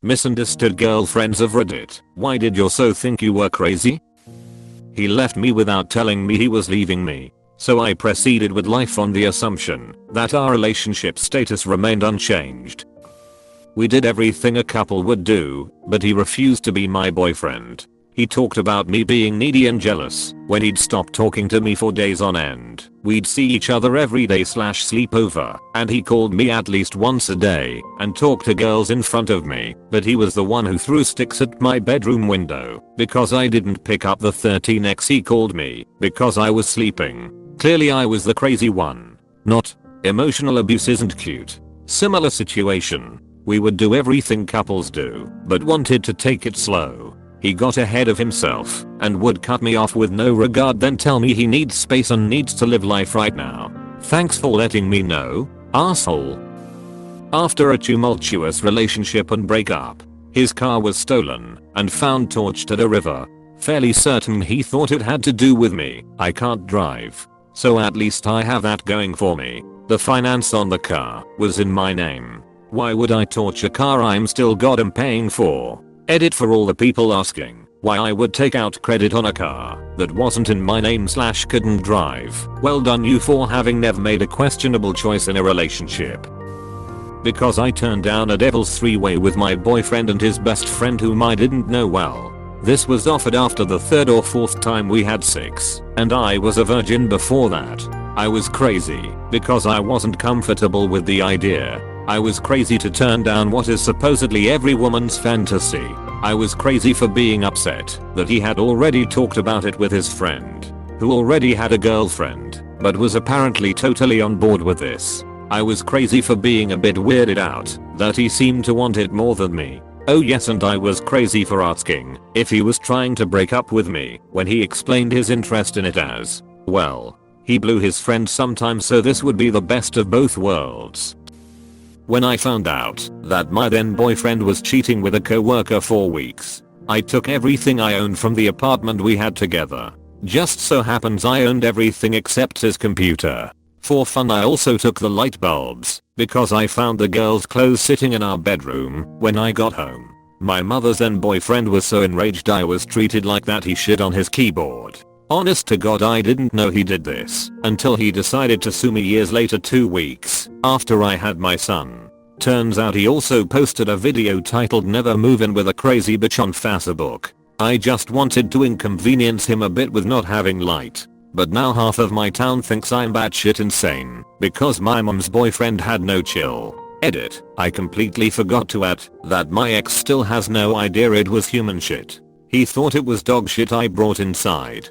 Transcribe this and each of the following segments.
Misunderstood girlfriends of Reddit. Why did you so think you were crazy? He left me without telling me he was leaving me. So I proceeded with life on the assumption that our relationship status remained unchanged. We did everything a couple would do, but he refused to be my boyfriend. He talked about me being needy and jealous when he'd stop talking to me for days on end. We'd see each other every day / sleep over, and he called me at least once a day and talked to girls in front of me, but he was the one who threw sticks at my bedroom window because I didn't pick up the 13x he called me because I was sleeping. Clearly I was the crazy one. Not. Emotional abuse isn't cute. Similar situation. We would do everything couples do, but wanted to take it slow. He got ahead of himself and would cut me off with no regard, then tell me he needs space and needs to live life right now. Thanks for letting me know, asshole. After a tumultuous relationship and breakup, his car was stolen and found torched at a river. Fairly certain he thought it had to do with me. I can't drive, so at least I have that going for me. The finance on the car was in my name. Why would I torch a car I'm still goddamn paying for? Edit for all the people asking why I would take out credit on a car that wasn't in my name / couldn't drive. Well done you for having never made a questionable choice in a relationship. Because I turned down a devil's three-way with my boyfriend and his best friend whom I didn't know well. This was offered after the third or fourth time we had sex, and I was a virgin before that. I was crazy because I wasn't comfortable with the idea. I was crazy to turn down what is supposedly every woman's fantasy. I was crazy for being upset that he had already talked about it with his friend, who already had a girlfriend, but was apparently totally on board with this. I was crazy for being a bit weirded out that he seemed to want it more than me. Oh yes, and I was crazy for asking if he was trying to break up with me when he explained his interest in it as, well, he blew his friend sometimes, so this would be the best of both worlds. When I found out that my then boyfriend was cheating with a coworker for weeks, I took everything I owned from the apartment we had together. Just so happens I owned everything except his computer. For fun I also took the light bulbs because I found the girl's clothes sitting in our bedroom when I got home. My mother's then boyfriend was so enraged I was treated like that he shit on his keyboard. Honest to God, I didn't know he did this until he decided to sue me years later, 2 weeks after I had my son. Turns out he also posted a video titled "Never Move In with a Crazy Bitch" on Facebook. I just wanted to inconvenience him a bit with not having light. But now half of my town thinks I'm batshit insane because my mom's boyfriend had no chill. Edit. I completely forgot to add that my ex still has no idea it was human shit. He thought it was dog shit I brought inside.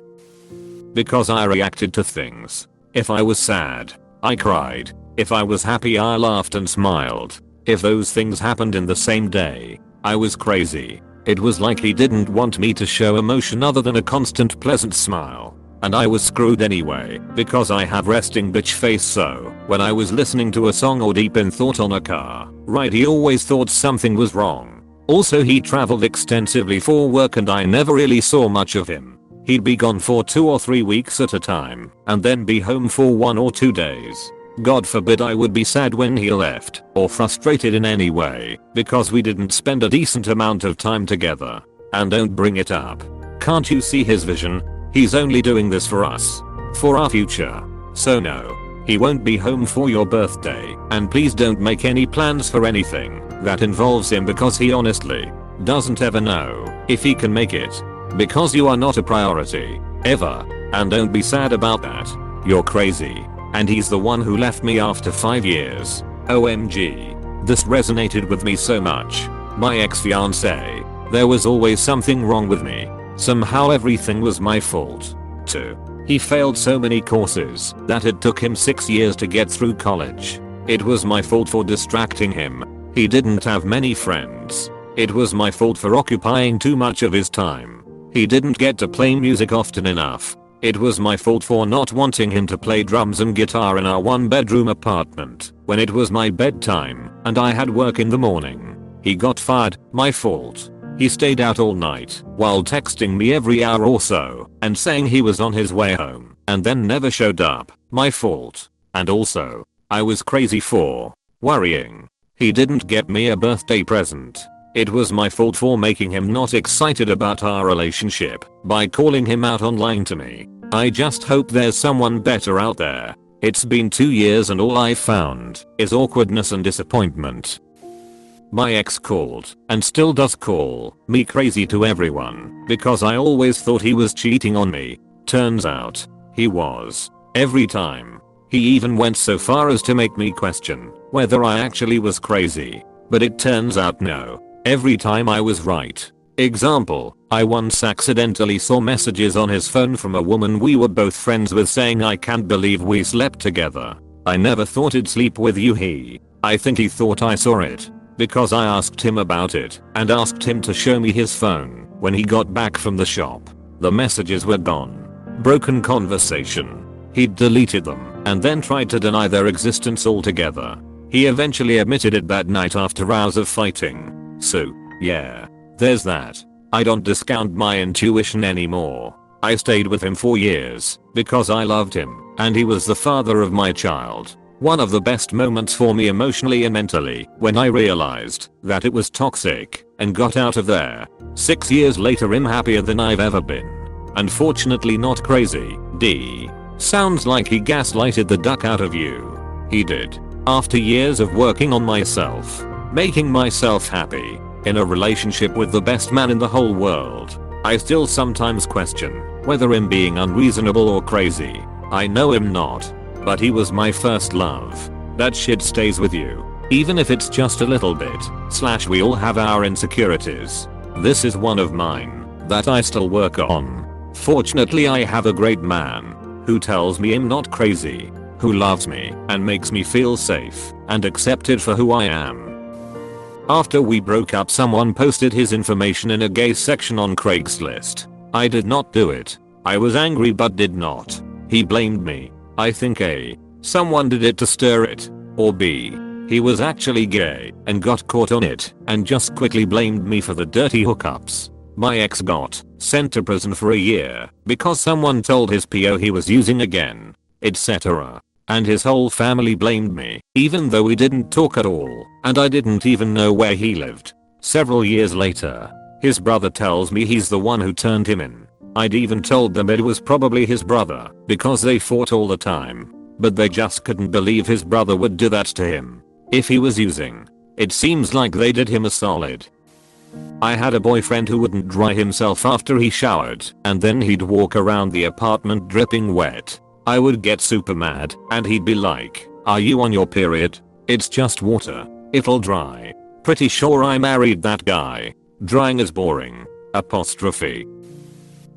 Because I reacted to things. If I was sad, I cried. If I was happy, I laughed and smiled. If those things happened in the same day, I was crazy. It was like he didn't want me to show emotion other than a constant pleasant smile. And I was screwed anyway because I have resting bitch face, so when I was listening to a song or deep in thought on a car ride, he always thought something was wrong. Also, he traveled extensively for work and I never really saw much of him. He'd be gone for 2 or 3 weeks at a time and then be home for 1 or 2 days. God forbid I would be sad when he left or frustrated in any way because we didn't spend a decent amount of time together. And don't bring it up. Can't you see his vision? He's only doing this for us. For our future. So no. He won't be home for your birthday, and please don't make any plans for anything that involves him because he honestly doesn't ever know if he can make it. Because you are not a priority. Ever. And don't be sad about that. You're crazy. And he's the one who left me after 5 years. OMG. This resonated with me so much. My ex-fiance. There was always something wrong with me. Somehow everything was my fault. Too. He failed so many courses that it took him 6 years to get through college. It was my fault for distracting him. He didn't have many friends. It was my fault for occupying too much of his time. He didn't get to play music often enough. It was my fault for not wanting him to play drums and guitar in our 1-bedroom apartment when it was my bedtime and I had work in the morning. He got fired. My fault. He stayed out all night while texting me every hour or so and saying he was on his way home and then never showed up. My fault. And also, I was crazy for worrying. He didn't get me a birthday present. It was my fault for making him not excited about our relationship by calling him out on lying to me. I just hope there's someone better out there. It's been 2 years and all I've found is awkwardness and disappointment. My ex called, and still does call, me crazy to everyone because I always thought he was cheating on me. Turns out, he was. Every time. He even went so far as to make me question whether I actually was crazy. But it turns out no. Every time I was right. Example, I once accidentally saw messages on his phone from a woman we were both friends with saying I can't believe we slept together. I never thought I'd sleep with you. I think he thought I saw it. Because I asked him about it and asked him to show me his phone when he got back from the shop. The messages were gone. Broken conversation. He'd deleted them and then tried to deny their existence altogether. He eventually admitted it that night after hours of fighting. So, yeah. There's that. I don't discount my intuition anymore. I stayed with him for years because I loved him and he was the father of my child. One of the best moments for me emotionally and mentally when I realized that it was toxic and got out of there. 6 years later I'm happier than I've ever been. Unfortunately not crazy. D. Sounds like he gaslighted the duck out of you. He did. After years of working on myself, making myself happy, in a relationship with the best man in the whole world, I still sometimes question whether I'm being unreasonable or crazy. I know I'm not. But he was my first love. That shit stays with you. Even if it's just a little bit. / we all have our insecurities. This is one of mine that I still work on. Fortunately I have a great man who tells me I'm not crazy, who loves me and makes me feel safe and accepted for who I am. After we broke up someone posted his information in a gay section on Craigslist. I did not do it. I was angry but did not. He blamed me. I think A. Someone did it to stir it. Or B. He was actually gay and got caught on it and just quickly blamed me for the dirty hookups. My ex got sent to prison for a year because someone told his PO he was using again, etc. And his whole family blamed me, even though we didn't talk at all and I didn't even know where he lived. Several years later, his brother tells me he's the one who turned him in. I'd even told them it was probably his brother because they fought all the time. But they just couldn't believe his brother would do that to him. If he was using, it seems like they did him a solid. I had a boyfriend who wouldn't dry himself after he showered and then he'd walk around the apartment dripping wet. I would get super mad and he'd be like, "Are you on your period? It's just water. It'll dry." Pretty sure I married that guy. Drying is boring. Apostrophe.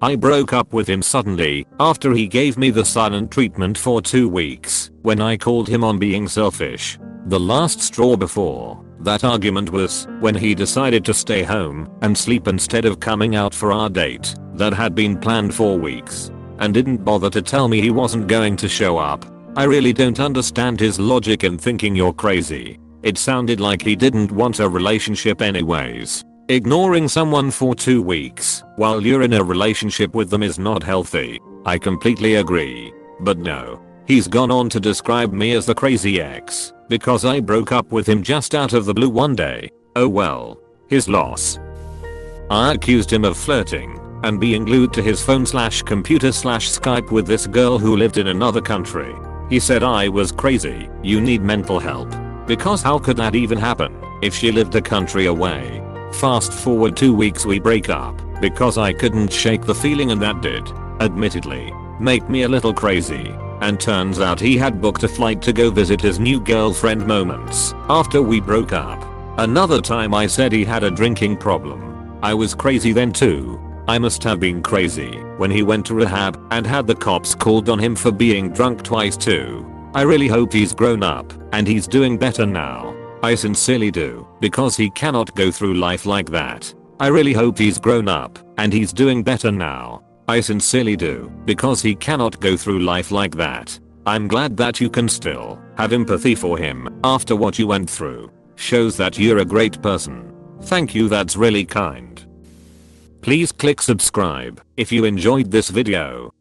I broke up with him suddenly after he gave me the silent treatment for 2 weeks when I called him on being selfish. The last straw before that argument was when he decided to stay home and sleep instead of coming out for our date that had been planned for weeks and didn't bother to tell me he wasn't going to show up. I really don't understand his logic in thinking you're crazy. It sounded like he didn't want a relationship anyways. Ignoring someone for 2 weeks while you're in a relationship with them is not healthy. I completely agree. But no. He's gone on to describe me as the crazy ex because I broke up with him just out of the blue one day. Oh well. His loss. I accused him of flirting and being glued to his phone / computer / Skype with this girl who lived in another country. He said I was crazy. You need mental help. Because how could that even happen if she lived a country away? Fast forward 2 weeks we break up because I couldn't shake the feeling and that did, admittedly, make me a little crazy. And turns out he had booked a flight to go visit his new girlfriend moments after we broke up. Another time I said he had a drinking problem. I was crazy then too. I must have been crazy when he went to rehab and had the cops called on him for being drunk twice too. I really hope he's grown up and he's doing better now. I sincerely do, because he cannot go through life like that. I really hope he's grown up and he's doing better now. I sincerely do, because he cannot go through life like that. I'm glad that you can still have empathy for him after what you went through. Shows that you're a great person. Thank you, that's really kind. Please click subscribe if you enjoyed this video.